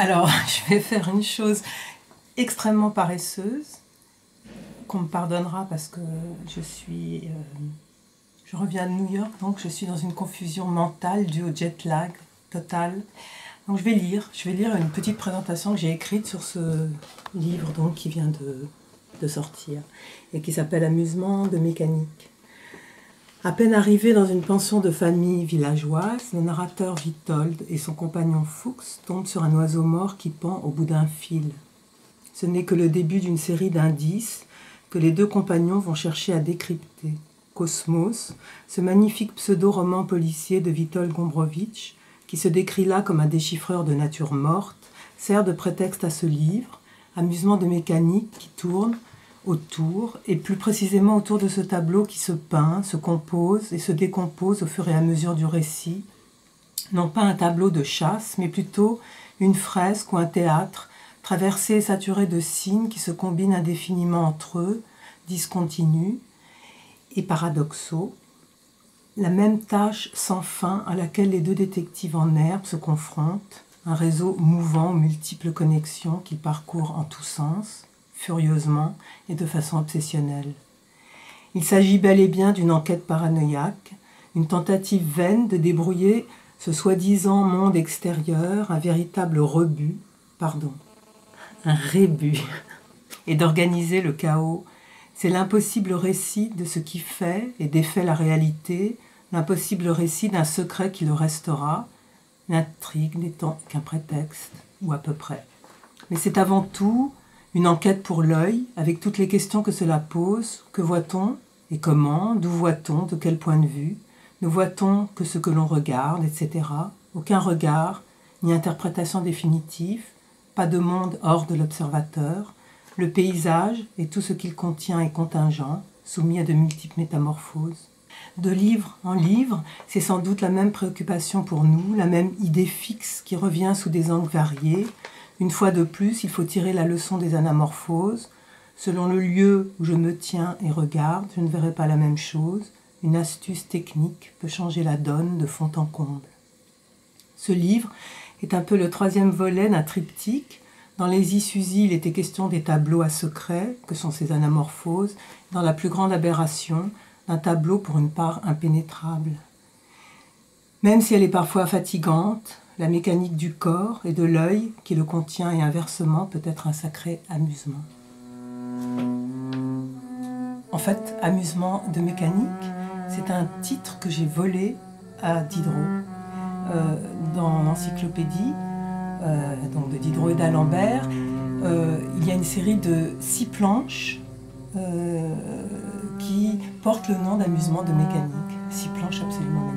Alors, je vais faire une chose extrêmement paresseuse, qu'on me pardonnera parce que je reviens de New York, donc je suis dans une confusion mentale due au jet lag total. Donc je vais lire une petite présentation que j'ai écrite sur ce livre donc, qui vient de sortir et qui s'appelle Amusement de mécanique. À peine arrivé dans une pension de famille villageoise, le narrateur Witold et son compagnon Fuchs tombent sur un oiseau mort qui pend au bout d'un fil. Ce n'est que le début d'une série d'indices que les deux compagnons vont chercher à décrypter. Cosmos, ce magnifique pseudo-roman policier de Witold Gombrowicz, qui se décrit là comme un déchiffreur de nature morte, sert de prétexte à ce livre, Amusement de mécanique qui tourne autour, et plus précisément autour de ce tableau qui se peint, se compose et se décompose au fur et à mesure du récit. Non pas un tableau de chasse, mais plutôt une fresque ou un théâtre, traversé et saturé de signes qui se combinent indéfiniment entre eux, discontinus et paradoxaux. La même tâche sans fin à laquelle les deux détectives en herbe se confrontent, un réseau mouvant aux multiples connexions qu'ils parcourent en tous sens, furieusement et de façon obsessionnelle. Il s'agit bel et bien d'une enquête paranoïaque, une tentative vaine de débrouiller ce soi-disant monde extérieur, un véritable un rébut, et d'organiser le chaos. C'est l'impossible récit de ce qui fait et défait la réalité, l'impossible récit d'un secret qui le restera, l'intrigue n'étant qu'un prétexte, ou à peu près. Mais c'est avant tout une enquête pour l'œil, avec toutes les questions que cela pose. Que voit-on et comment? D'où voit-on? De quel point de vue? Ne voit-on que ce que l'on regarde, etc. Aucun regard, ni interprétation définitive, pas de monde hors de l'observateur. Le paysage et tout ce qu'il contient est contingent, soumis à de multiples métamorphoses. De livre en livre, c'est sans doute la même préoccupation pour nous, la même idée fixe qui revient sous des angles variés. Une fois de plus, il faut tirer la leçon des anamorphoses. Selon le lieu où je me tiens et regarde, je ne verrai pas la même chose. Une astuce technique peut changer la donne de fond en comble. Ce livre est un peu le troisième volet d'un triptyque. Dans Les Isusi, il était question des tableaux à secret, que sont ces anamorphoses, dans La plus grande aberration, d'un tableau pour une part impénétrable. Même si elle est parfois fatigante, la mécanique du corps et de l'œil qui le contient et inversement peut être un sacré amusement. En fait, Amusement de mécanique, c'est un titre que j'ai volé à Diderot dans l'encyclopédie donc de Diderot et d'Alembert. Il y a une série de 6 planches qui portent le nom d'Amusement de mécanique. 6 planches absolument magnifiques.